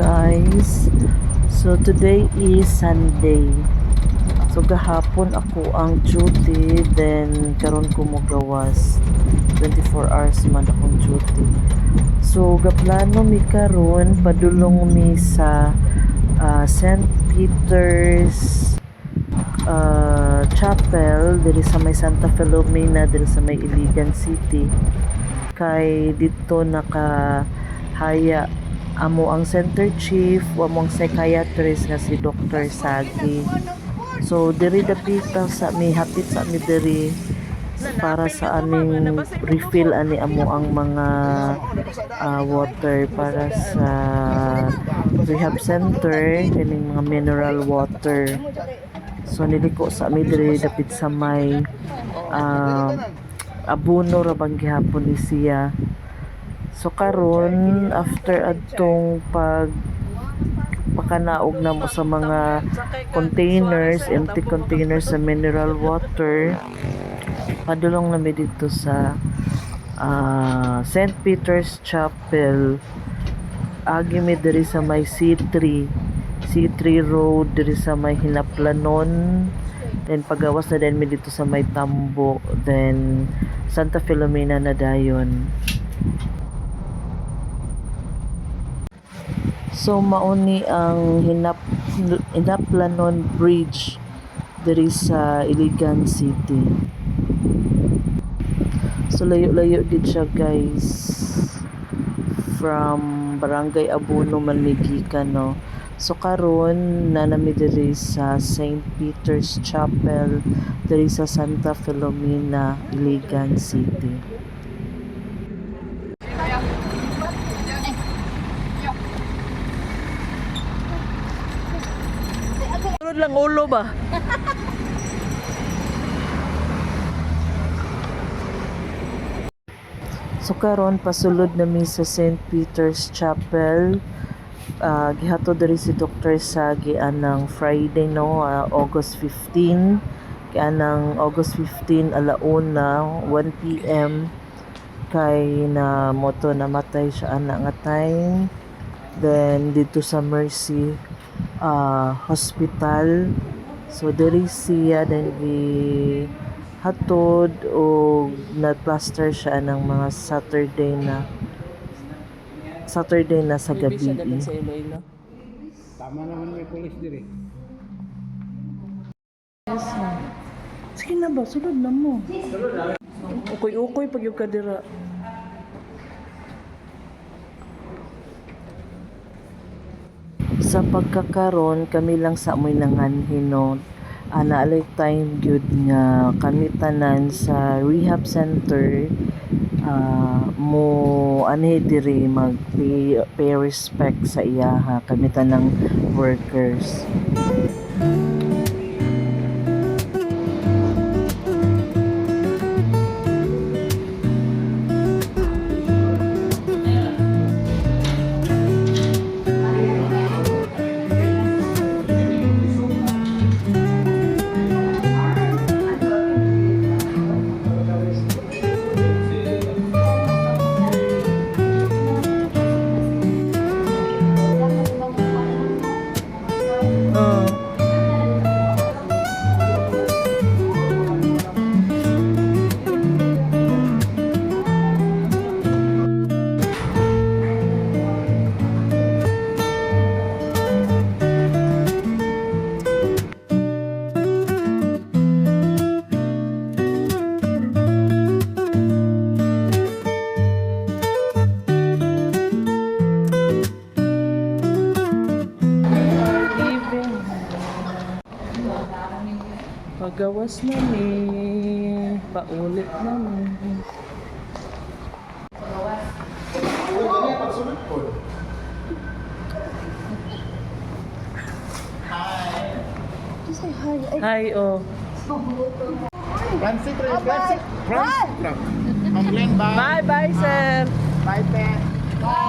guys. So today is Sunday. So gahapon ako ang duty, then karon ko mo gawas. 24 hours man akong duty. So gaplano mi karon padulong mi sa St. Peter's Chapel diri sa may Santa Filomena diri sa may Iligan City. Kay dito nakahaya amo ang center chief o among psychiatrist nga si Dr. Sagi. So diri dapita sa mi hapit sa mi diri para sa aning refill ani amo ang mga water para sa rehab center, kining mga mineral water. So niliko sa mi diri dapit sa may abono ra bang gihapon ni siya. So karon after adtong pakanaog na mo sa mga containers, empty containers sa mineral water, padulong na mi dito sa St. Peter's Chapel. Agi mi diri sa may C3 Road diri sa may Hinaplanon. Then pagawas na din mi dito sa may Tambo, then Santa Filomena na dayon. So mauni ang Hinaplanon Bridge diri sa Iligan City. So layo-layo gid siya guys from Barangay Abono Manligikan, no. So karon na nami diri sa St. Peter's Chapel diri sa Santa Filomena, Iligan City. Sunod lang ulo ba? So karon pasulod nami sa St. Peter's Chapel. Gihato diri si Dr. Sagi anang Friday, no, August 15. Anang August 15 alauna 1 PM kay na moto namatay siya ana nga time. Then dito sa Mercy Hospital. So diri siya then hatod o nagplaster siya ng mga Saturday na sa gabi. Tama naman may pulis diri. Yes, na. Sige na ba, sulod na mo. Ukoy-ukoy pag yung kadira. Sa pagkakaroon, kami lang sa amoy nanganhin, no. Naalay time gyud nga kami tanan sa rehab center mo anhi diri mag pay respect sa iyaha kami tanang workers. Pagawas namin, paulit namin. Say hi. Hi, oh. Francis, bye. Bye, bye, sir. Bye, Pet. Bye.